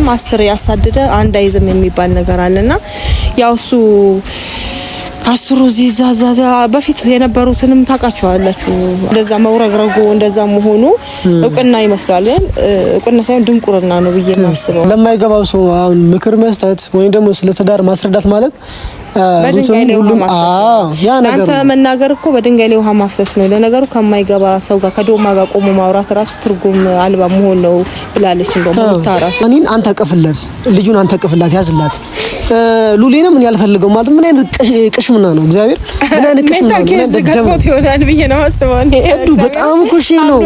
ወይንም 10 ያሳደደ አንድ አይዝም የሚባል ነገር አለና ያው እሱ አስሩ ዚዛዛ በፊት የነበሩትንም ታቃቸዋላችሁ እንደዛ መውረግረጉ እንደዛ መሆኑ እውቅና ይመስላል እውቅና ሳይሆን ድንቁርና ነው ብዬ ማስበው ለማይገባው ሰው አሁን ምክር መስጠት ወይ ደግሞ ስለ ትዳር ማስረዳት ማለት ሁሉም ያ ነገር አንተ መናገር እኮ በድንጋይ ላይ ውሃ ማፍሰስ ነው ለነገሩ ከማይገባ ሰው ጋር ከዶማ ጋር ቆሞ ማውራት ራሱ ትርጉም አልባ መሆን ነው ብላለች እንደውም ታራሱ እኔን አንተ ቀፍለት ልጁን አንተ ቀፍላት ያዝላት ሉሊንም ምን ያልፈልገው ማለት ምን አይነት ቅሽምና ነው እግዚአብሔር ምን አይነት ቅሽምና ነው ደገሞት ይሆናል ብዬ ነው አስበው እኔ በጣም ኩሽ ነው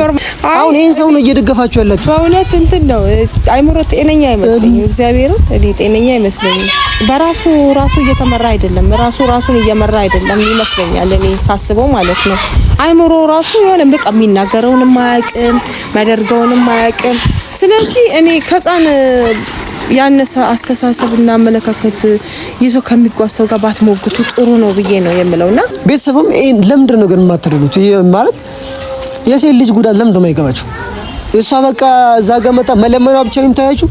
አሁን ይሄን ሰው ነው እየደገፋችሁ ያላችሁ በእውነት እንትን ነው አይምሮ ጤነኛ አይመስልኝ እግዚአብሔር እኔ ጤነኛ አይመስልኝ በራሱ እየተመራ አይደለም ራሱን እየመራ አይደለም ይመስለኛል እኔ ሳስበው ማለት ነው አይምሮ ራሱ የሆነ በቃ የሚናገረውን ማያውቅም ማደርገውን ማያውቅም ስለዚህ እኔ ከጻን ያነሰ አስተሳሰብና አመለካከት ይዞ ከሚጓሰው ጋር ባትሞግቱ ጥሩ ነው ብዬ ነው የምለውና ቤተሰብም ለምንድን ነው ግን የማትረዱት ማለት የሴት ልጅ ጉዳት ለምንድን ነው የማይገባችሁ እሷ በቃ እዛ ጋር መጣ መለመኗ ብቻ ነው የምታያችሁ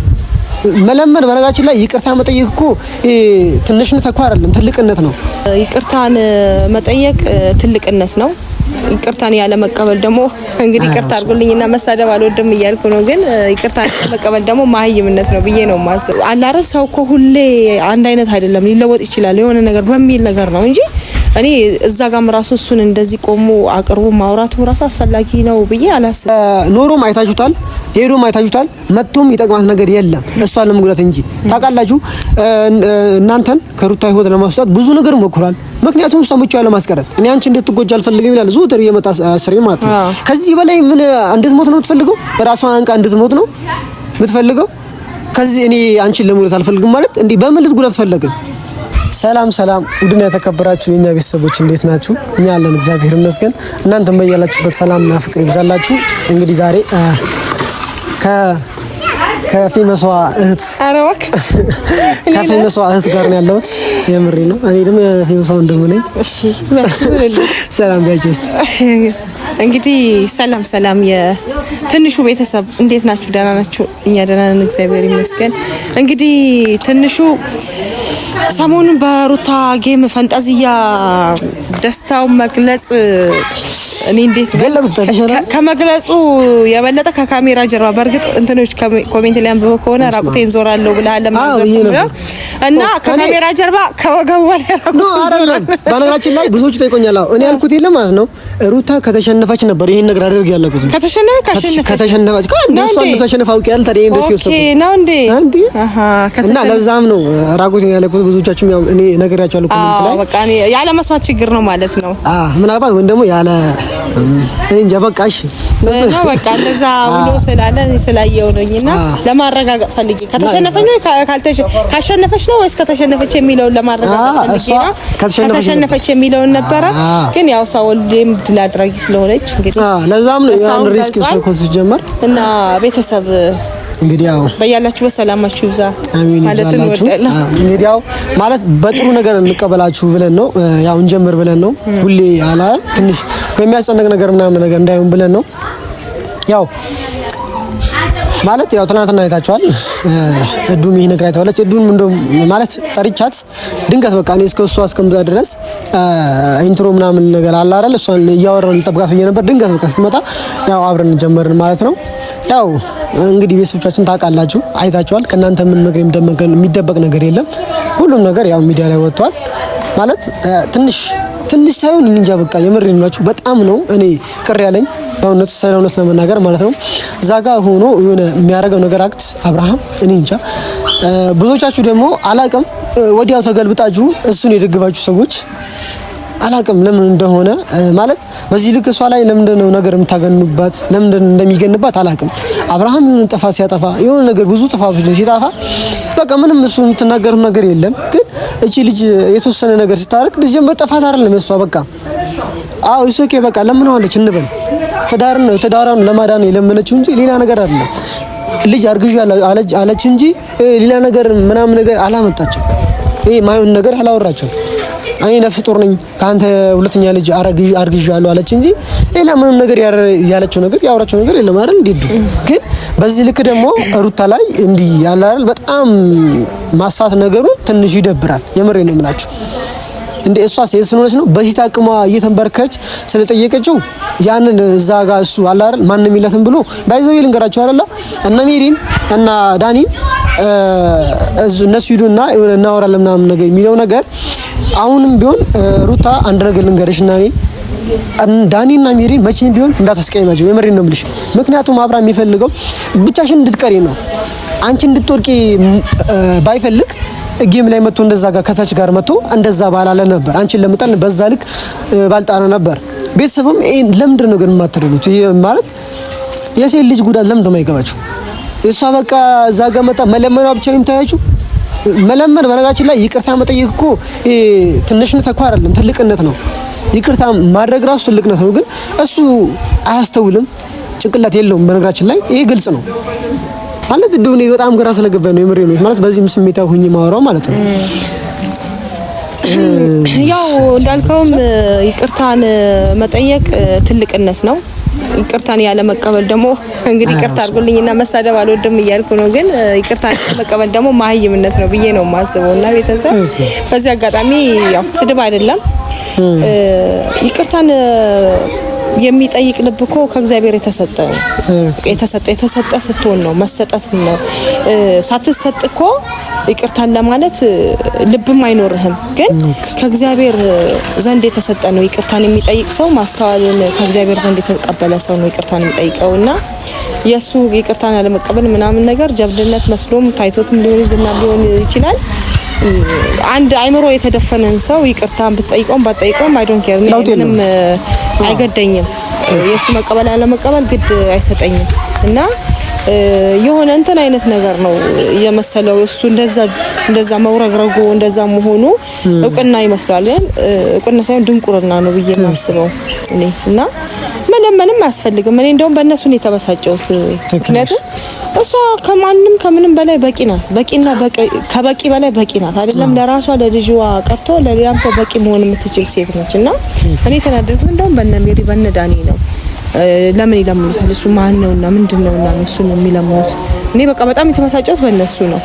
መለመን በነጋችን ላይ ይቅርታ መጠየቅ እኮ ትንሽነት እኮ አይደለም ትልቅነት ነው ይቅርታን መጠየቅ ትልቅነት ነው ይቅርታን ያለ መቀበል ደግሞ እንግዲህ ይቅርታ አድርጉልኝና መሳደብ አልወድም እያልኩ ነው ግን ይቅርታን መቀበል ደግሞ ማህይምነት ነው ብዬ ነው ማስብ አላረግ ሰው እኮ ሁሌ አንድ አይነት አይደለም ሊለወጥ ይችላል የሆነ ነገር በሚል ነገር ነው እንጂ እኔ እዛ ጋርም ራሱ እሱን እንደዚህ ቆሞ አቅርቡ ማውራቱ ራሱ አስፈላጊ ነው ብዬ አላስብም ኖሮም አይታችሁታል ሄዶም አይታችሁታል መጥቶም ይጠቅማት ነገር የለም እሷን ለመጉዳት እንጂ ታውቃላችሁ እናንተን ከሩታ ህይወት ለማስወጣት ብዙ ነገር ሞክሯል ምክንያቱም ሰምቻው ያለ ማስቀረት እኔ አንቺ እንድትጎጂ አልፈልግም ይላል ዙትር የመጣ ስሪ ማለት ነው ከዚህ በላይ ምን እንድትሞት ነው የምትፈልገው ራሷን አንቃ እንድትሞት ነው የምትፈልገው ከዚህ እኔ አንቺን ለመጉዳት አልፈልግም ማለት እንዴ በምን ልትጉዳት ፈለገ ሰላም ውድና የተከበራችሁ የኛ ቤተሰቦች እንዴት ናችሁ እኛ አለን እግዚአብሔር ይመስገን እናንተም በያላችሁበት ሰላምና ፍቅር ይብዛላችሁ እንግዲህ ዛሬ ከፌመሷ እህት አረዋክ ከፌመሷ እህት ጋር ነው ያለሁት የምሬ ነው እኔ ደግሞ የፌመሷ እንደሆነ እሺ ሰላም ጋይስ እንግዲህ ሰላም የትንሹ ቤተሰብ እንዴት ናችሁ ደህና ናችሁ እኛ ደህና ነን እግዚአብሔር ይመስገን እንግዲህ ትንሹ ሰሞኑን በሩታ ጌም ፈንጣዚያ ደስታው መግለጽ እኔ እንዴት ከመግለጹ የበለጠ ከካሜራ ጀርባ በርግጥ እንትኖች ኮሜንት ላይ አንብበው ከሆነ ራቁቴን ዞራለሁ ብለሃል ለማዘው እና ከካሜራ ጀርባ ከወገቡ ላይ ራቁቴን በነገራችን ላይ ብዙዎች ጠይቆኛል እኔ ያልኩት የለም ማለት ነው ሩታ ከተሸነፈች ነበር ይሄን ነገር አድርግ ያለኩት ከተሸነፈች ከእነሱ አንዱ ተሸነፈ አውቂያል ታዲያ እንደዚህ ወሰዱ ኦኬ ነው እንዴ እና ለዛም ነው ራቁቴን ያለኩት ብዙዎቻችሁ ያው እኔ ነገራችኋለሁ ኮሜንት ላይ በቃ እኔ ያለ መስዋዕት ችግር ነው ማለት ነው ምናልባት ወይ ደግሞ ያለ እንጃ በቃሽ ነው በቃ እንደዛ ብሎ ስላለ ስላየው ነውና ለማረጋጋጥ ፈልጌ ከተሸነፈች ነው ካሸነፈች ነው ወይስ ከተሸነፈች የሚለውን ለማረጋጋጥ ፈልጌ ነው ከተሸነፈች የሚለውን ነበረ ግን ያው ሳውልም ድል አድራጊ ስለሆነች እንግዲህ ለዛም ነው ያን ሪስክ ኮንስ ጀመር እና ቤተሰብ እንግዲህ ያው በያላችሁ በሰላማችሁ ይብዛ ማለት ነው እንግዲህ ያው ማለት በጥሩ ነገር እንቀበላችሁ ብለን ነው ያው እንጀምር ብለን ነው ሁሌ አላ ትንሽ በሚያስጨንቅ ነገርና ነገር እንዳይሆን ብለን ነው ያው ማለት ያው ትናንትና አይታችኋል እዱም ይሄ ነገር አይታለች እዱም እንደውም ማለት ጠሪቻት ድንገት በቃ እኔ እስከ እሷ እስከምዛ ድረስ ኢንትሮ ምናምን ነገር አለ አይደል እሷን እያወራን ልጠብቃት ብዬ ነበር ድንገት በቃ ስትመጣ ያው አብረን ጀመርን ማለት ነው ያው እንግዲህ ቤተሰቦቻችን ታውቃላችሁ አይታችኋል ከናንተ ምን ነገር የሚደበቅ ነገር የለም ሁሉም ነገር ያው ሚዲያ ላይ ወጥቷል ማለት ትንሽ ሳይሆን እንጃ በቃ የምሬን ነው በጣም ነው እኔ ቅር ያለኝ በእውነት ሳይሆንስ ለመናገር ማለት ነው እዛ ጋር ሆኖ የሆነ የሚያደርገው ነገር አክት አብርሃም እኔ እንጃ ብዙዎቻችሁ ደግሞ አላቅም ወዲያው ተገልብጣችሁ እሱን የደግፋችሁ ሰዎች አላቅም ለምን እንደሆነ ማለት በዚህ ልክ እሷ ላይ ለምን ነው ነገር የምታገኑባት ለምን እንደሚገንባት አላቅም አብርሃም የሆነ ጥፋት ሲያጠፋ የሆነ ነገር ብዙ ጥፋቶች ሲጣፋ በቃ ምንም እሱ የምትናገረው ነገር የለም ግን እቺ ልጅ የተወሰነ ነገር ስታረግ ጀምበር ጥፋት አይደለም እሷ በቃ እሱ ኦኬ በቃ ለምን ሆነች እንበል ትዳርን ለማዳን የለመነችው እንጂ ሌላ ነገር አይደለም ልጅ አርግዥ አለች እንጂ ሌላ ነገር ምናምን ነገር አላመጣችም ይሄ ማይሆን ነገር አላወራችም እኔ ነፍስ ጦር ነኝ ካንተ ሁለተኛ ልጅ አርግዣለሁ አለች እንጂ ሌላ ምንም ነገር ያለችው ነገር ያወራችው ነገር የለም አይደል እንዴ? ግን በዚህ ልክ ደግሞ ሩታ ላይ እንዲህ ያለ አይደል በጣም ማስፋት ነገሩ ትንሽ ይደብራል። የምሬ ነው የምላችሁ። እንደ እሷ ሴት ስለሆነች ነው በፊት አቅሟ እየተንበርከች ስለጠየቀችው ያንን እዛ ጋር እሱ አለ አይደል ማንንም ይላትም ብሎ ባይዘው ልንገራችሁ አይደል እነ ሜሪን እና ዳኒ እነሱ ሂዱና እናወራለን ምናምን ነገር የሚለው ነገር አሁንም ቢሆን ሩታ አንድ ነገር ልንገርሽና እኔ ዳኒና ሜሪን መቼም ቢሆን እንዳታስቀይማቸው የምሬን ነው የምልሽ። ምክንያቱም አብርሃም የሚፈልገው ብቻሽን እንድትቀሪ ነው። አንቺ እንድትወርቂ ባይፈልግ ጌም ላይ መጥቶ እንደዛ ጋር ከታች ጋር መጥቶ እንደዛ ባላለ ነበር። አንቺን ለምጠን በዛ ልክ ባልጣነ ነበር። ቤተሰብም ለምንድን ነው ግን የማትረዱት? ማለት የሴት ልጅ ጉዳት ለምንድን ነው የማይገባችሁ? እሷ በቃ እዛ ጋር መጣ መለመኗ ብቻ ነው የምታያችሁ። መለመን በነገራችን ላይ ይቅርታ መጠየቅ እኮ ትንሽነት እኮ አይደለም፣ ትልቅነት ነው። ይቅርታ ማድረግ ራሱ ትልቅነት ነው። ግን እሱ አያስተውልም፣ ጭንቅላት የለውም። በነገራችን ላይ ይሄ ግልጽ ነው ማለት እንደው እኔ በጣም ግራ ስለገባኝ ነው የምሬ ነው ማለት በዚህም ስሜታው ሁኚ ማወራው ማለት ነው። ያው እንዳልከውም ይቅርታን መጠየቅ ትልቅነት ነው። ይቅርታን ያለ መቀበል ደግሞ እንግዲህ ይቅርታ አድርጉልኝና መሳደብ አልወድም እያልኩ ነው። ግን ይቅርታን መቀበል ደግሞ ማህይምነት ነው ብዬ ነው የማስበውና ቤተሰብ በዚህ አጋጣሚ ያው ስድብ አይደለም ይቅርታን የሚጠይቅ ልብ እኮ ከእግዚአብሔር የተሰጠ ስትሆን ነው መሰጠት ነው። ሳትሰጥ እኮ ይቅርታን ለማለት ልብም አይኖርህም። ግን ከእግዚአብሔር ዘንድ የተሰጠ ነው ይቅርታን የሚጠይቅ ሰው ማስተዋልን ከእግዚአብሔር ዘንድ የተቀበለ ሰው ነው ይቅርታን የሚጠይቀውና የሱ ይቅርታን ያለመቀበል ምናምን ነገር ጀብድነት መስሎም ታይቶትም ሊሆን ይችላል። አንድ አይምሮ የተደፈነን ሰው ይቅርታን ብትጠይቀውም ባትጠይቀውም አይ ዶንት ኬር ምንም አይገደኝም። የሱ መቀበል ያለመቀበል ግድ አይሰጠኝም እና የሆነ እንትን አይነት ነገር ነው የመሰለው እሱ እንደዛ መውረግረጉ እንደዛ መሆኑ እውቅና ይመስላል። ግን እውቅና ሳይሆን ድንቁርና ነው ብዬ ማስበው እኔ እና ምንም አያስፈልግም። እኔ እንደውም በእነሱ ነው የተበሳጨሁት። ምክንያቱም እሷ ከማንም ከምንም በላይ በቂ ናት። በቂና ከበቂ በላይ በቂ ናት። አይደለም ለራሷ ለልጅዋ ቀርቶ ለሌላም ሰው በቂ መሆን የምትችል ሴት ነች እና እኔ ተናደድኩት እንደውም በእነ ሜሪ በእነ ዳኒ ነው። ለምን ይለምኑታል? እሱ ማን ነውና ምንድነውና እሱ ነው የሚለምኑት? እኔ በቃ በጣም የተበሳጨሁት በእነሱ ነው።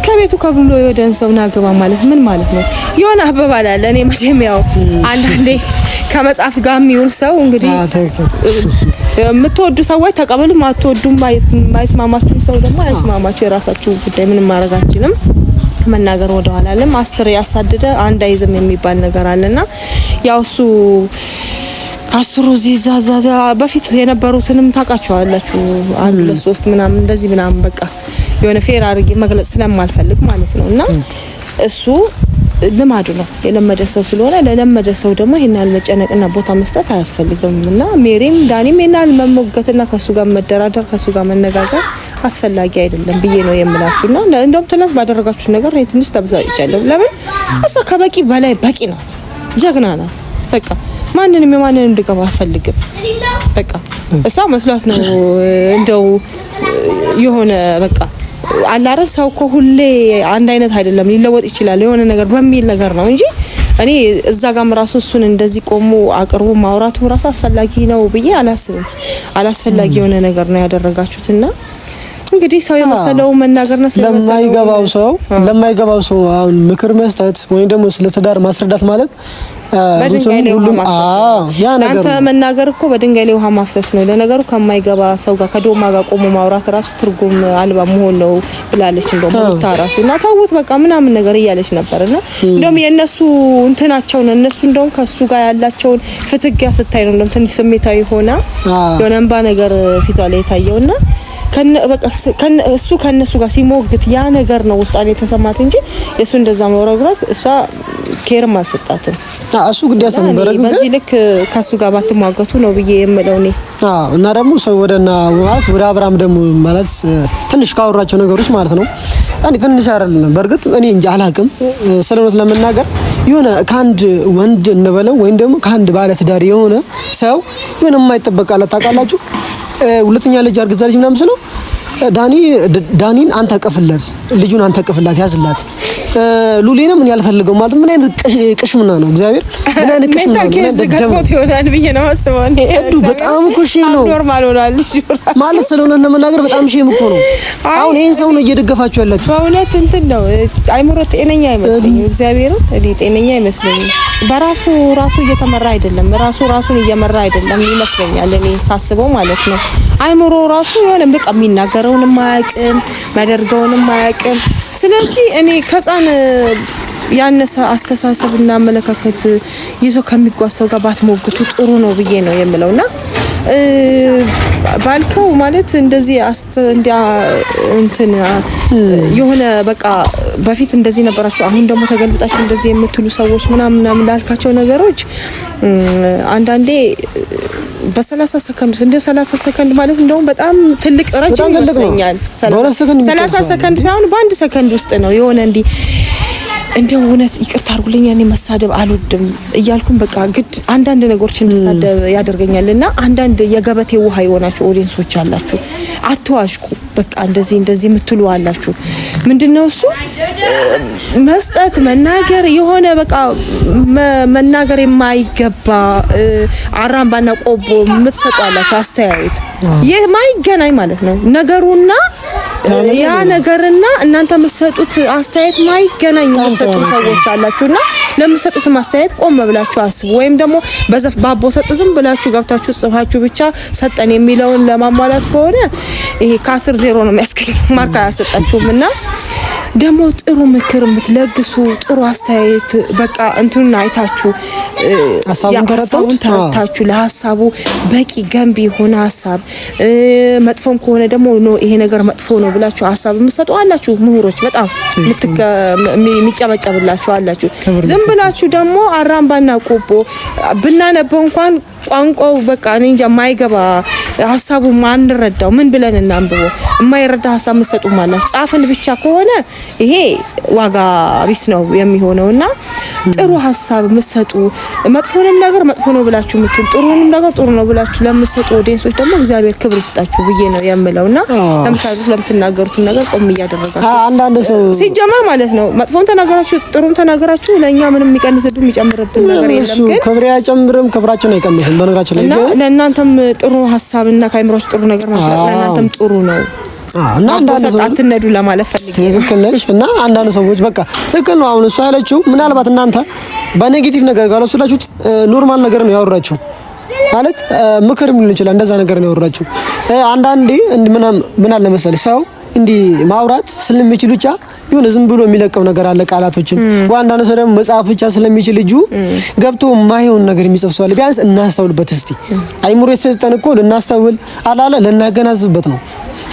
ከቤቱ ከብሎ የወደን ሰው ናገባ ማለት ምን ማለት ነው? የሆነ አባባል አለ። እኔ መቼም ያው አንዳንዴ ከመጽሐፍ ጋር የሚውል ሰው እንግዲህ የምትወዱ ሰዎች ተቀበሉ፣ ማትወዱም ማይስማማችሁም ሰው ደግሞ አይስማማችሁ፣ የራሳችሁ ጉዳይ። ምንም ማድረግ አንችልም። መናገር ወደ ኋላ አለም 10 ያሳደደ አንድ አይዝም የሚባል ነገር አለና ያው እሱ አስሩ ዚዛዛ በፊት የነበሩትንም ታውቃቸዋላችሁ። 1 2 3 ምናምን እንደዚህ ምናምን በቃ የሆነ ፌር አድርጌ መግለጽ ስለማልፈልግ ማለት ነውና እሱ ልማዱ ነው የለመደ ሰው ስለሆነ ለለመደ ሰው ደግሞ ይሄናል መጨነቅና ቦታ መስጠት አያስፈልግምና ሜሪም ዳኒም ይሄናል መሞገትና ከሱ ጋር መደራደር ከሱ ጋር መነጋገር አስፈላጊ አይደለም ብዬ ነው የምላችሁና እንደውም ትናንት ባደረጋችሁ ነገር ነው ትንሽ ተበሳጭቻለሁ። ለምን እሷ ከበቂ በላይ በቂ ናት፣ ጀግና ናት። በቃ ማንንም የማንንም ድጋፍ አትፈልግም። በቃ እሷ መስሏት ነው እንደው የሆነ በቃ አላረ ሰው እኮ ሁሌ አንድ አይነት አይደለም፣ ሊለወጥ ይችላል የሆነ ነገር በሚል ነገር ነው እንጂ እኔ እዛ ጋርም ራሱ እሱን እንደዚህ ቆሞ አቅርቦ ማውራቱ ራሱ አስፈላጊ ነው ብዬ አላስብም። አላስፈላጊ የሆነ ነገር ነው ያደረጋችሁትና እንግዲህ ሰው የመሰለው መናገር ነው። ለማይገባው ሰው አሁን ምክር መስጠት ወይ ደግሞ ስለ ትዳር ማስረዳት ማለት ሁሉም ያ ነገር አንተ መናገር እኮ በድንጋይ ላይ ውሃ ማፍሰስ ነው። ለነገሩ ከማይገባ ሰው ጋር ከዶማ ጋር ቆሞ ማውራት ራሱ ትርጉም አልባ መሆን ነው ብላለች። እንደውም ወጣ ራሱና ታውት በቃ ምናምን ነገር እያለች ነበርና እንደውም የነሱ እንትናቸው ነው እነሱ እንደውም ከሱ ጋር ያላቸውን ፍትጊያ ስታይ ነው እንደውም ትንሽ ስሜታዊ ሆና የሆነ እንባ ነገር ፊቷ ላይ ታየውና እሱ ከነሱ ጋር ሲሞግት ያ ነገር ነው ውስጧን የተሰማት እንጂ የሱ እንደዛ መውረግራት እሷ ኬርም አልሰጣትም። እሱ ግድ ያሰነበረ ግን በዚህ ልክ ከሱ ጋር ባትሟገቱ ነው ብዬ የምለው እኔ። እና ደግሞ ሰው ወደ አብርሃም ደግሞ ማለት ትንሽ ካወራቸው ነገሮች ማለት ነው አንዴ ትንሽ አይደለም በርግጥ እኔ እንጂ አላቅም ስለሆነ ለመናገር የሆነ ካንድ ወንድ እንበለው ወይም ደግሞ ካንድ ባለ ትዳር የሆነ ሰው ምንም የማይጠበቃለት ታውቃላችሁ። ሁለተኛ ልጅ አርግዛለች ምናምን ስለው ዳኒን አንተ ቀፍላት፣ ልጁን አንተ ቀፍላት፣ ያዝላት። ሉሊንም ምን ያልፈልገው ማለት ምን አይነት ቅሽምና ነው? እግዚአብሔር ምን አይነት ቅሽምና ነው? ደገሞት ይሆናል ብዬ ነው ማስበው እኔ። በጣም እኮ ሼም ነው ኖርማል ሆናል ማለት ስለሆነ ለመናገር በጣም ሼም እኮ ነው። አሁን ይሄን ሰው ነው እየደገፋችሁ ያላችሁ። በእውነት እንትን ነው አይምሮ ጤነኛ አይመስለኝም። እግዚአብሔር እኔ ጤነኛ አይመስለኝም። በራሱ እየተመራ አይደለም፣ ራሱን እየመራ አይደለም ይመስለኛል እኔ ሳስበው ማለት ነው። አይምሮ ራሱ የሆነ በቃ የሚናገረውንም አያውቅም፣ ማደርገውንም አያውቅም። ስለዚህ እኔ ከጻን ያነሰ አስተሳሰብና አመለካከት ይዞ ከሚጓዘው ጋር ባትሞግቱ ጥሩ ነው ብዬ ነው የምለውና ባልከው ማለት እንደዚህ እንትን የሆነ በቃ በፊት እንደዚህ ነበራችሁ አሁን ደግሞ ተገልብጣችሁ እንደዚህ የምትሉ ሰዎች ምናምን ላልካቸው ነገሮች አንዳንዴ በ30 ሰከንድ እንደ 30 ሰከንድ ማለት እንደውም በጣም ትልቅ ረጅም ይመስለኛል። 30 ሰከንድ ሳይሆን በአንድ ሰከንድ ውስጥ ነው የሆነ እንደው እውነት ይቅርታ አድርጉልኝ እኔ መሳደብ አልወድም እያልኩም በቃ ግድ አንዳንድ ነገሮች እንድሳደብ ያደርገኛልና አንዳንድ የገበቴ ውሃ የሆናችሁ ኦዲየንሶች አላችሁ። አትዋሽቁ። በቃ እንደዚህ የምትሉ አላችሁ። ምንድነው እሱ መስጠት መናገር የሆነ በቃ መናገር የማይገባ አራምባና ቆቦ የምትሰጡ አላችሁ አስተያየት የማይገናኝ ማለት ነው ነገሩና ያ ነገርና እናንተ የምትሰጡት አስተያየት ማይገናኝ የምትሰጡ ሰዎች አላችሁና ለምትሰጡት አስተያየት ቆም ብላችሁ አስቡ። ወይም ደግሞ በዘፍ ባቦ ሰጥ ዝም ብላችሁ ገብታችሁ ጽፋችሁ ብቻ ሰጠን የሚለውን ለማሟላት ከሆነ ይሄ ከ10 0 ነው የሚያስገኘው ማርካ ያሰጣችሁምና ደግሞ ጥሩ ምክር የምትለግሱ ጥሩ አስተያየት በቃ እንትኑን አይታችሁ ሐሳቡን ተረታችሁ ለሐሳቡ በቂ ገንቢ ሆነ ሐሳብ መጥፎም ከሆነ ደግሞ ነው ይሄ ነገር መጥፎ ነው ብላችሁ ሐሳብ የምትሰጡ አላችሁ። ምሁሮች በጣም የሚጨበጨብላችሁ አላችሁ። ዝም ብላችሁ ደግሞ አራምባና ቆቦ ብናነበው እንኳን ቋንቋው በቃ እኔ እንጃ ማይገባ ሐሳቡ ማንረዳው ምን ብለን እናንብበው የማይረዳ ሐሳብ የምትሰጡ ማለት ጻፈን ብቻ ከሆነ ይሄ ዋጋ ቢስ ነው የሚሆነውና ጥሩ ሐሳብ የምትሰጡ መጥፎንም ነገር መጥፎ ነው ብላችሁ የምትሉ ጥሩንም ነገር ጥሩ ነው ብላችሁ ለምትሰጡ ኦዲየንሶች ደግሞ እግዚአብሔር ክብር ይስጣችሁ ብዬ ነው የምለውና ለምትናገሩት ነገር ቆም እያደረጋችሁ አንዳንድ ሰው ሲጀመር ማለት ነው መጥፎም ተናገራችሁ ጥሩም ተናገራችሁ ለኛ ምንም የሚቀንስብን የሚጨምርብን ነገር የለም። ግን ክብር አይጨምርም ክብራችሁን አይቀንስም። በነገራችን ላይ ለእናንተም ጥሩ ሐሳብና ካይምሮች ጥሩ ነገር ማለት ለእናንተም ጥሩ ነው እና አንዳንድ ሰው አትነዱ ለማለት ፈልጌ ነው። እና አንዳንድ ሰዎች በቃ ትክክል ነው። አሁን እሷ ያለችው ምናልባት እናንተ በኔጌቲቭ ነገር ጋለሱላችሁት ኖርማል ነገር ነው ያወራችሁ ማለት ምክርም ሊሆን ይችላል እንደዛ ነገር ነው ያወራችሁ። አንዳንዴ ምን አለ መሰለኝ ሰው እንዲህ ማውራት ስለሚችል ብቻ ይሁን ዝም ብሎ የሚለቀው ነገር አለ ቃላቶችን ዋንዳነ ሰው ደግሞ መጻፍ ብቻ ስለሚችል ልጁ ገብቶ ማይሆን ነገር የሚጽፍ ሰው አለ። ቢያንስ እናስተውልበት እስቲ አይምሮ የተሰጠን እኮ ልናስተውል አላለ ለናገናዝብበት ነው።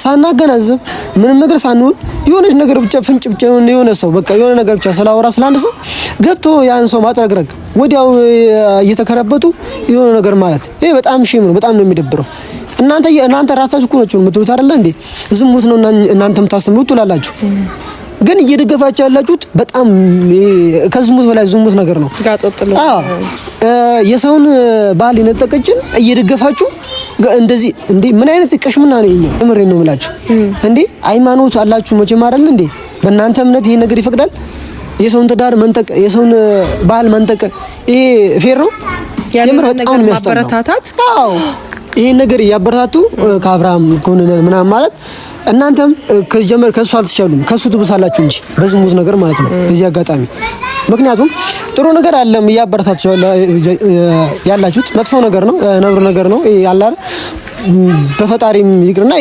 ሳናገናዝብ ምንም ነገር ሳንሆን የሆነች ነገር ብቻ ፍንጭ ብቻ የሆነ ሰው በቃ የሆነ ነገር ብቻ ስላወራ ስላንድ ሰው ገብቶ ያን ሰው ማጥረግረግ ወዲያው እየተከረበቱ የሆነ ነገር ማለት ይሄ በጣም ሼም ነው። በጣም ነው የሚደብረው። እናንተ ራሳችሁ እኮ ነው የምትሉት አይደል እንዴ? ዝሙት ነው እናንተም ታስቡት ትላላችሁ። ግን እየደገፋችሁ ያላችሁት በጣም ከዝሙት በላይ ዝሙት ነገር ነው። ጋጦጥሎ የሰውን ባህል የነጠቀችን እየደገፋችሁ እንደዚህ እንዴ ምን አይነት ቅሽምና ነው ይሄኛው? ምሬ ነው የምላችሁ እንዴ ሃይማኖት አላችሁ መቼም አይደል እንዴ? በእናንተ እምነት ይሄ ነገር ይፈቅዳል? የሰውን ትዳር መንጠቅ የሰውን ባህል መንጠቅ ይሄ ፌር ነው? የምር በጣም የሚያበረታታት አዎ ይሄን ነገር ያበረታቱ ከአብርሃም ኮነነ ምናምን ማለት እናንተም ከጀመር ከሱ አልተሻሉም ከሱ ትብሳላችሁ እንጂ በዝሙት ነገር ማለት ነው። በዚህ አጋጣሚ ምክንያቱም ጥሩ ነገር አለም ያበረታታችሁ ያላችሁት መጥፎ ነገር ነው ነብር ነገር ነው ያላር በፈጣሪም ይቅርና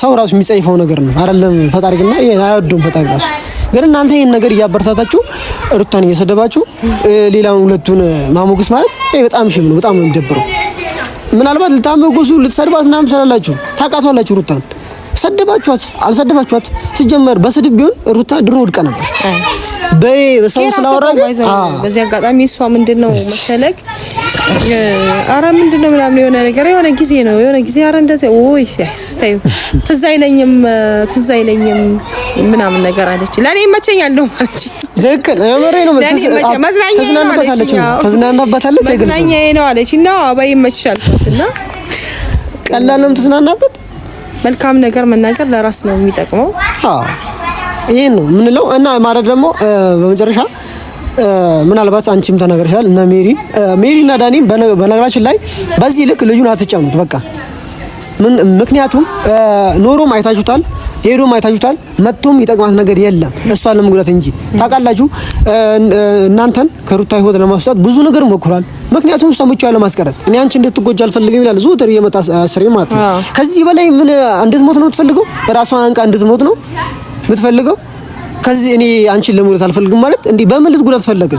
ሰው ራሱ የሚጸይፈው ነገር ነው አይደለም። ፈጣሪ ግን ይሄን አይወዱም ፈጣሪ ራሱ ግን እናንተ ይሄን ነገር ያበረታታችሁ ሩታን እየሰደባችሁ ሌላውን ሁለቱን ማሞግስ ማለት ይሄ በጣም ሽም ነው። በጣም ነው የሚደብረው። ምናልባት ልታመጉሱ ልትሰድባት ምናምን ሰላላችሁ ታቃቷላችሁ ሩታን ሰደባችኋት አልሰደባችኋት ሲጀመር በስድብ ቢሆን ሩታ ድሮ ወድቃ ነበር። በሰው ስላወራው በዚህ አጋጣሚ እሷ ምንድነው መሰለክ አረ ምንድነው ምናምን የሆነ ጊዜ አረ እንደዚህ ኦይ ስታዩ ትዝ አይለኝም ምናምን ነገር አለች። ለኔ ይመቸኛል ነው ማለት ዘክል የመሬ ነው ተዝናናባታለች መዝናኛዬ ነው አለች እና አባይ ይመችሻል እና ቀላል ነው ተዝናናበት መልካም ነገር መናገር ለራስ ነው የሚጠቅመው። ይሄን ነው ምንለው እና ማለት ደግሞ በመጨረሻ ምናልባት አንቺም ተናገርሻል እና ሜሪና ዳኒ በነገራችን ላይ በዚህ ልክ ልጁን አትጫኑት በቃ ምክንያቱም ኖሮም አይታችሁታል ሄዶም አይታችሁታል መጥቶም ይጠቅማት ነገር የለም እሷን ለመጉዳት እንጂ ታውቃላችሁ እናንተን ከሩታ ህይወት ለማስወጣት ብዙ ነገር ሞክሯል ምክንያቱም ሰምቹ ያለ ማስቀረት እኔ አንቺ እንድትጎጂ አልፈልግም ይላል ዙትር የመጣ ስሪ ማለት ነው ከዚህ በላይ ምን እንድትሞት ነው የምትፈልገው ራሷን አንቃ እንድትሞት ነው የምትፈልገው ከዚህ እኔ አንቺን ለመጉዳት አልፈልግም ማለት እንዴ በምን ልትጉዳት ፈለገ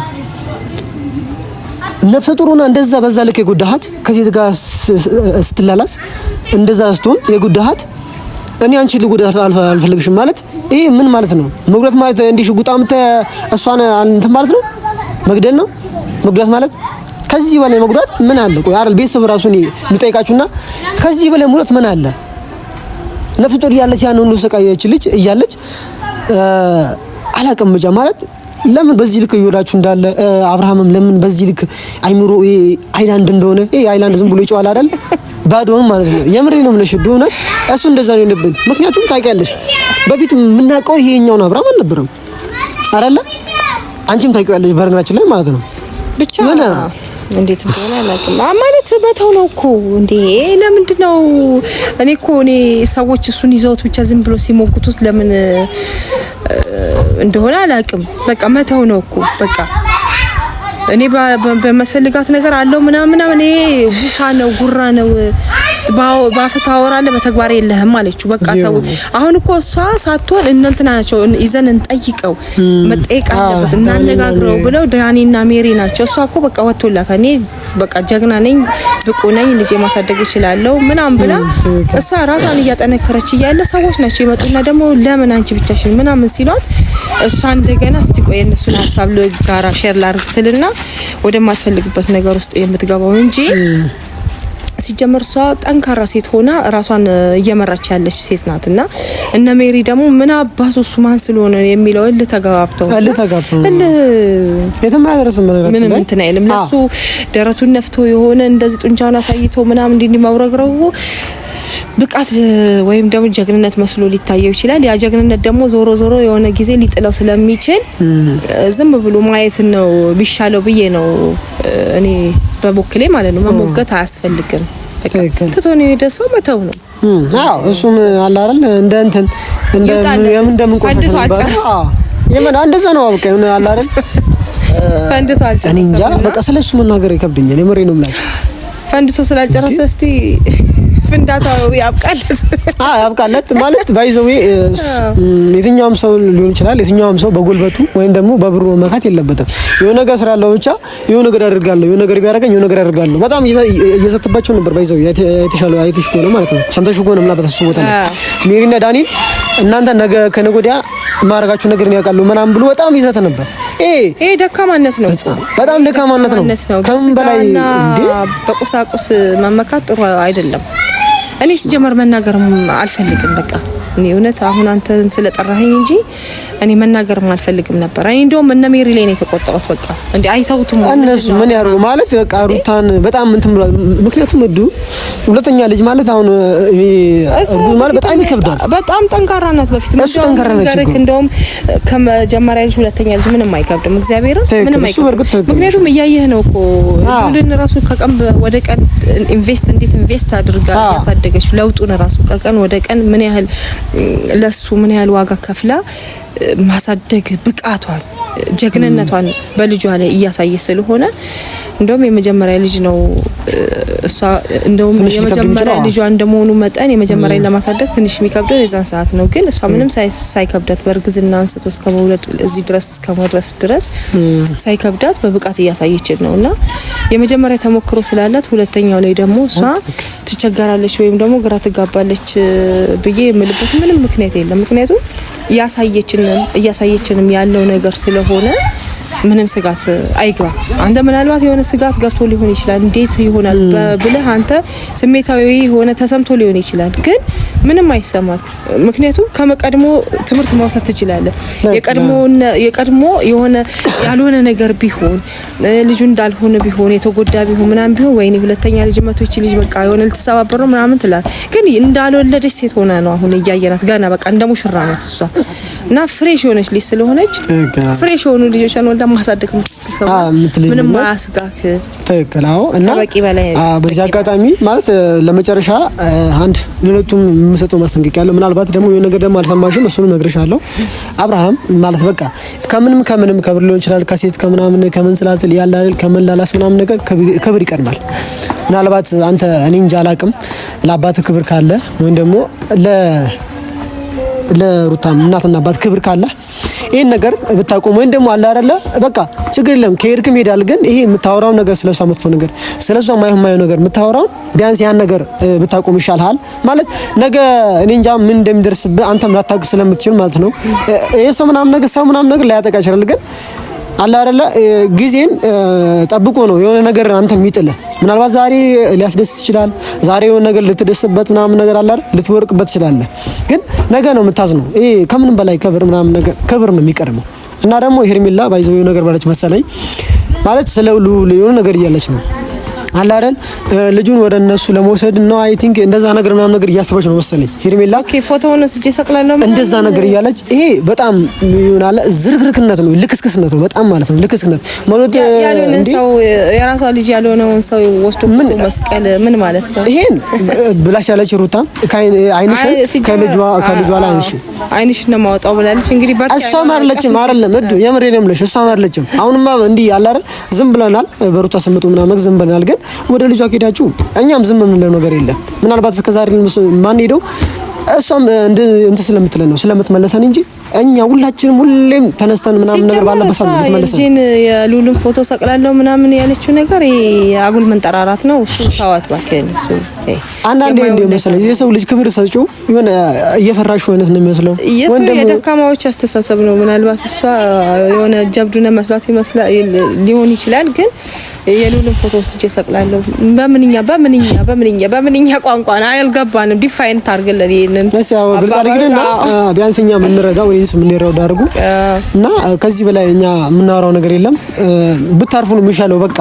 ነፍሰ ጡሩና እንደዛ በዛ ልክ የጉዳሃት ከዚህ ጋር ስትላላስ እንደዛ ስትሆን የጉዳሃት እኔ አንቺ ልጉዳት አልፈልግሽም ማለት ይሄ ምን ማለት ነው መጉዳት ማለት እንዴ ሽጉጣም እሷን እንትን ማለት ነው መግደል ነው መጉዳት ማለት ከዚህ በላይ መጉዳት ምን አለ ቆይ አይደል ቤተሰብ ራሱ ነው የሚጠይቃችሁና ከዚህ በላይ መጉዳት ምን አለ ነፍሰ ጡር ያለች ያን ሁሉ ሰቃየች ልጅ እያለች አላቀም ብቻ ማለት ለምን በዚህ ልክ ይወዳችሁ እንዳለ አብርሃምም ለምን በዚህ ልክ አይምሮ አይላንድ እንደሆነ አይላንድ ዝም ብሎ ይጫዋል አይደል ባዶን ማለት ነው የምሬ ነው ምንሽ ዱና እሱ እንደዛ ነው የነበረው ምክንያቱም ታውቂያለሽ በፊት ምናቀው ይሄኛውን አብርሃም አልነበረም አይደለ አንቺም ታውቂያለሽ በርግራችን ላይ ማለት ነው ብቻ እንዴት እንደሆነ አላውቅም ማለት መተው ነው እኮ እንዴ ለምንድነው እኔ ሰዎች እሱን ይዘውት ብቻ ዝም ብሎ ሲሞግቱት ለምን እንደሆነ አላውቅም በቃ መተው ነው እኮ በቃ እኔ በመሰልጋት ነገር አለው ምናምን እኔ ቡሳ ነው ጉራ ነው ባፍታ ወራለ በተግባር የለህም አለችው በቃ ተው አሁን እኮ እሷ ሳትሆን እንንትና ናቸው ይዘን እንጠይቀው መጠየቅ አለበት እናነጋግረው ብለው ዳኒና ሜሪ ናቸው እሷ እኮ በቃ ወጥቶላታ እኔ በቃ ጀግና ነኝ ብቁ ነኝ ልጅ ማሳደግ ይችላልው ምናምን ብላ እሷ ራሷን እያጠነከረች እያለ ሰዎች ናቸው ይመጡና ደግሞ ለምን አንቺ ብቻሽን ምናምን ሲሏት እሷ እንደገና እስቲ ቆይ እነሱን ሐሳብ ለጋራ ሼር ላርግትልና ወደማትፈልግበት ነገር ውስጥ የምትገባው እንጂ ሲጀመር እሷ ጠንካራ ሴት ሆና ራሷን እየመራች ያለች ሴት ናትና እነ ሜሪ ደግሞ ምን አባቱ እሱ ማን ስለሆነ የሚለው ተጋባብተው የተማያደርስ ምንም እንትን አይልም ለሱ ደረቱን ነፍቶ የሆነ እንደዚህ ጡንቻውን አሳይቶ ምናምን እንዲመውረግረው ብቃት ወይም ደግሞ ጀግንነት መስሎ ሊታየው ይችላል ያ ጀግንነት ደግሞ ዞሮ የሆነ ጊዜ ሊጥለው ስለሚችል ዝም ብሎ ማየት ነው ቢሻለው ብዬ ነው እኔ በቦክሌ ማለት ነው መሞገት አያስፈልግም በቃ ተቶኔ የደሰው መተው ነው አዎ እሱም አለ አይደል እንደ እንትን እንደምንቆፈው የምን እንደዛ ነው በቃ አለ አይደል ፈንድቶ አልጨረሰ እኔ እንጃ በቃ ስለሱ መናገር ይከብደኛል የምሬ ነው ማለት ፈንድቶ ስላልጨረሰ እስቲ ፍንዳታው ያብቃለት ማለት ባይዘው የትኛውም ሰው ሊሆን ይችላል የትኛውም ሰው በጉልበቱ ወይም ደግሞ በብሩ መካት የለበትም የሆነ ነገር ስራለው ብቻ የሆነ ነገር አድርጋለሁ የሆነ ነገር ቢያረጋኝ የሆነ ነገር አድርጋለሁ በጣም እየዘተባቸው ነበር ባይዘው የተሻለ አይተሽኮ ነው ማለት ነው ሰምተሽኮ ነው ምናምን ተስቦ ቦታ ሜሪና ዳኒ እናንተ ነገ ከነጎዲያ ማረጋችሁ ነገር ነው ያውቃሉ ምናምን ብሎ በጣም ይዘተ ነበር ይሄ ደካማነት ነው በጣም ደካማነት ነው ከምን በላይ እንዴ በቁሳቁስ መመካት ጥሩ አይደለም እኔ ሲጀመር መናገርም አልፈልግም በቃ እኔ እውነት አሁን አንተን ስለጠራኸኝ እንጂ እኔ መናገርም አልፈልግም ነበር እኔ እንደውም እነ ሜሪ ላይ ነው የተቆጣሁት በቃ እንዴ አይተውቱም እነሱ ምን ያርጉ ማለት በቃ ሩታን በጣም እንትን ብሏል ምክንያቱም ሁለተኛ ልጅ ማለት አሁን እርጉ ማለት በጣም ይከብዳል በጣም ጠንካራ ናት በፊት እሱ ጠንካራ ናት እንደውም ከመጀመሪያ ልጅ ሁለተኛ ልጅ ምንም አይከብድም እግዚአብሔር ምንም አይከብድም ምክንያቱም እያየህ ነው እኮ ሁሉን ራሱ ከቀን ወደ ቀን ኢንቨስት አድርጋ ያሳደገች ለውጡን ራሱ ከቀን ወደ ቀን ምን ያህል ለሱ ምን ያህል ዋጋ ከፍላ ማሳደግ ብቃቷን ጀግንነቷን በልጇ ላይ እያሳየ ስለሆነ እንደውም የመጀመሪያ ልጅ ነው እሷ እንደውም የመጀመሪያ ልጇ እንደመሆኑ መጠን የመጀመሪያ ለማሳደግ ትንሽ የሚከብደው የዛን ሰዓት ነው ግን እሷ ምንም ሳይከብዳት በእርግዝና አንስቶ እስከ መውለድ እዚህ ድረስ ከመድረስ ድረስ ሳይከብዳት በብቃት እያሳየች ነውና የመጀመሪያ ተሞክሮ ስላላት ሁለተኛው ላይ ደግሞ እሷ ትቸገራለች ወይም ደግሞ ግራ ትጋባለች ብዬ የምልበት ምንም ምክንያት የለም ምክንያቱም እያሳየችንም ያለው ነገር ስለሆነ ምንም ስጋት አይግባ። አንተ ምናልባት የሆነ ስጋት ገብቶ ሊሆን ይችላል፣ እንዴት ይሆናል ብለህ አንተ ስሜታዊ የሆነ ተሰምቶ ሊሆን ይችላል፣ ግን ምንም አይሰማክ። ምክንያቱም ከመቀድሞ ትምህርት መውሰድ ትችላለህ። የቀድሞ የሆነ ያልሆነ ነገር ቢሆን ልጁ እንዳልሆነ ቢሆን የተጎዳ ቢሆን ምናምን ቢሆን ወይኔ ሁለተኛ ልጅ መቶች ልጅ በቃ የሆነ ልትሰባበር ነው ምናምን ትላለህ። ግን እንዳልወለደች ሴት ሆነ ነው አሁን እያየናት ገና በቃ እንደ ሙሽራ ናት እሷ እና ፍሬሽ የሆነች ልጅ ስለሆነች ፍሬሽ የሆኑ ልጆችን ወልዳ ማሳደግ ምንም አያስጋክ። ትክክል። አዎ። እና በዚህ አጋጣሚ ማለት ለመጨረሻ አንድ ለሁለቱም የምሰጠው ማስጠንቀቂያ አለ። ምናልባት ደግሞ የሆነ ነገር ደግሞ አልሰማሽም፣ እሱንም እነግርሻለሁ። አብርሃም ማለት በቃ ከምንም ከብር ሊሆን ይችላል፣ ከሴት ከምናምን ከመንስላስል ያለ አይደል ከመላላስ ምናምን ነገር ክብር ይቀድማል። ምናልባት አንተ እኔ እንጃ አላቅም ለአባት ክብር ካለ ወይም ደግሞ ለሩታም እናትና አባት ክብር ካለ ይሄን ነገር ብታቆም ወይም ደግሞ አለ አይደለ በቃ ችግር የለም ከሄድክም ሄዳል። ግን ይሄ የምታወራው ነገር ስለሷ መጥፎ ነገር ስለሷ ማይሆን ነገር የምታወራው ቢያንስ ያን ነገር ብታቆም ይሻልሃል። ማለት ነገ እኔ እንጃ ምን እንደሚደርስብህ አንተም ላታውቅ ስለምትችል ማለት ነው። ይሄ ሰው ምናምን ነገር ላያጠቃ ይችላል። ግን አለ አይደለ ጊዜን ጠብቆ ነው የሆነ ነገር አንተ የሚጥል። ምናልባት ዛሬ ሊያስደስት ይችላል፣ ዛሬ የሆነ ነገር ልትደስበት ምናምን ነገር አለ አይደል ልትወርቅበት ትችላለህ። ግን ነገ ነው የምታዝነው። ይሄ ከምንም በላይ ክብር ነው የሚቀድመው። እና ደግሞ ሄርሜላ ባይዘው የሆነ ነገር ባለች መሰለኝ ማለት ስለሁሉ የሆነ ነገር እያለች ነው አለ አይደል ልጁን ወደ እነሱ ለመውሰድ ነው። አይ ቲንክ እንደዛ ነገር ምናምን ነገር እያሰበች ነው መሰለኝ ሄርሜላ። ኦኬ ፎቶውን ስጄ ሰቅላለሁ እንደዛ ነገር እያለች ይሄ በጣም ይሆናል ዝርክርክነት ነው፣ ልክስክስነት ነው በጣም ማለት ነው። ልክስክነት ማለት ያለውን ሰው የራሷ ልጅ ያለውን ሰው ወስዶ መስቀል ምን ማለት ነው? ይሄን ብላሽ ያለች ሩታ አይንሽ ከልጇ ላይ አይንሽ ነው ማውጣው ብላለች። እንግዲህ በርቻ እሷ ማርለችም አይደለም እዱ የምሬን ነው የምልሽ። እሷ ማርለችም አሁንማ እንዲህ ያለ አይደል ዝም ብለናል፣ በሩታ ስምጡ ምናምን ዝም ብለናል። ግን ወደ ልጇ ሄዳችሁ እኛም ዝም የምንለው ነገር የለም። ምናልባት እስከዛሬ ማን ሄደው እሷም እንትን ስለምትለን ነው ስለምትመለሰን እንጂ እኛ ሁሌም ተነስተን ምናምን ነገር ባለበት ሰዓት ምትመለሰን እጂን የሉሉን ፎቶ ሰቅላለሁ ምናምን ያለችው ነገር አጉል መንጠራራት ነው። እሱ ታዋት ባከን እሱ አንዳንዴ እንደ መሰለኝ የሰው ልጅ ክብር ሰጪው የሆነ እየፈራሽ ሆነስ ነው የሚመስለው። ወንድም የደካማዎች አስተሳሰብ ነው። ምናልባት እሷ የሆነ ጀብዱነ መስላት ሊሆን ይችላል። ግን የሉሉን ፎቶ ስጄ ሰቅላለሁ በምንኛ ቋንቋ ነው አልገባንም። ዲፋይን ታርገለን ይሄንን ያው ግልጽ አድርገን ቢያንስኛ የምንረዳው ወይስ የምንረዳው አድርጉ እና ከዚህ በላይ እኛ የምናወራው ነገር የለም። ብታርፉ ነው የሚሻለው። በቃ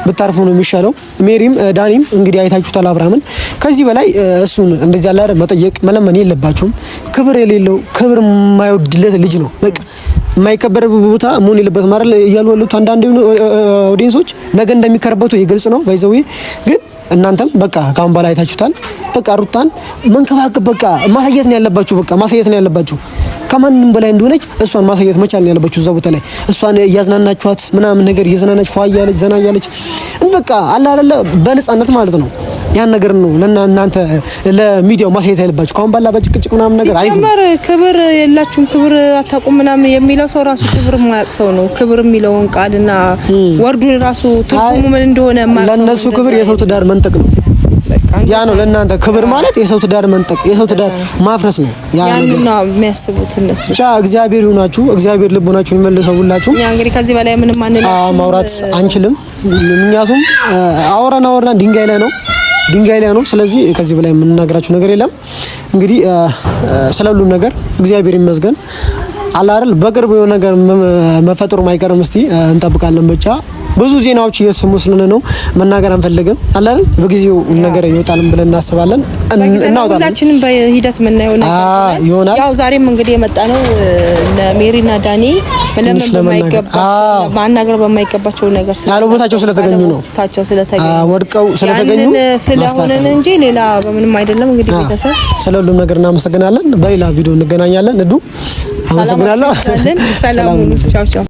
ብታርፉ ነው የሚሻለው። ሜሪም ዳኒም እንግዲህ አይታችሁታል አብርሃምን። ከዚህ በላይ እሱን እንደዚህ ያለ መጠየቅ መለመን የለባችሁም። ክብር የሌለው ክብር የማይወድለት ልጅ ነው። በቃ የማይከበር ቦታ መሆን የለበት ማለት እያሉ ያሉት አንዳንድ ኦዲየንሶች ነገ እንደሚከርበቱ ይገልጽ ነው ባይዘው። ግን እናንተም በቃ ካሁን በላይ አይታችሁታል። በቃ ሩታን መንከባከብ በቃ ማሳየት ነው ያለባችሁ። በቃ ማሳየት ነው ያለባችሁ። ከማንም በላይ እንደሆነች እሷን ማሳየት መቻል ነው ያለባችሁ። እዛው ቦታ ላይ እሷን እያዝናናችኋት ምናምን ነገር እየዝናናች ፏያለች ዘና ያለች በቃ አለ አይደለ በነፃነት ማለት ነው። ያን ነገር ነው ለእናንተ ለሚዲያው ማሳየት ያለባችሁ። ካሁን ባላ በጭቅጭቅ ምናምን ነገር አይሁን። ክብር የላችሁም ክብር አታውቁም ምናምን የሚለው ሰው ራሱ ክብር የማያውቅ ሰው ነው። ክብር የሚለውን ቃልና ወርዱን ራሱ ትርጉሙ ምን እንደሆነ የማያውቅ ሰው። ለነሱ ክብር የሰው ትዳር መንጠቅ ነው። ያ ነው ለእናንተ ክብር ማለት የሰው ትዳር መንጠቅ የሰው ትዳር ማፍረስ ነው። ያ ነው የሚያስቡት እነሱ። ብቻ እግዚአብሔር ይሁናችሁ፣ እግዚአብሔር ልቦናችሁን ይመልሰው ሁላችሁ። ያ እንግዲህ ከዚህ በላይ ምንም ማውራት አንችልም። ምክንያቱም አወራን ድንጋይ ላይ ነው። ስለዚህ ከዚህ በላይ የምንናገራችሁ ነገር የለም። እንግዲህ ስለ ሁሉም ነገር እግዚአብሔር ይመስገን አለ አይደል። በቅርቡ የሆነ ነገር መፈጠሩ ማይቀርም። እስቲ እንጠብቃለን። ብቻ ብዙ ዜናዎች እየሰሙ ስለሆነ ነው መናገር አንፈልግም አለ አይደል። በጊዜው ነገር ይወጣልን ብለን እናስባለን። እናውጣለን። ሁላችንም በሂደት የምናየው ነገር ይሆናል። ያው ዛሬም እንግዲህ የመጣ ነው ለሜሪና ዳኒ ማናገር በማይገባቸው ነገር ያለው ቦታቸው ስለተገኙ ነው። ወድቀው ስለተገኙ ስለሆነ እንጂ ሌላ በምንም አይደለም። እንግዲህ ቤተሰብ ስለሁሉም ነገር እናመሰግናለን። በሌላ ቪዲዮ እንገናኛለን። እዱ አመሰግናለሁ። ሰላም ቻው ቻው።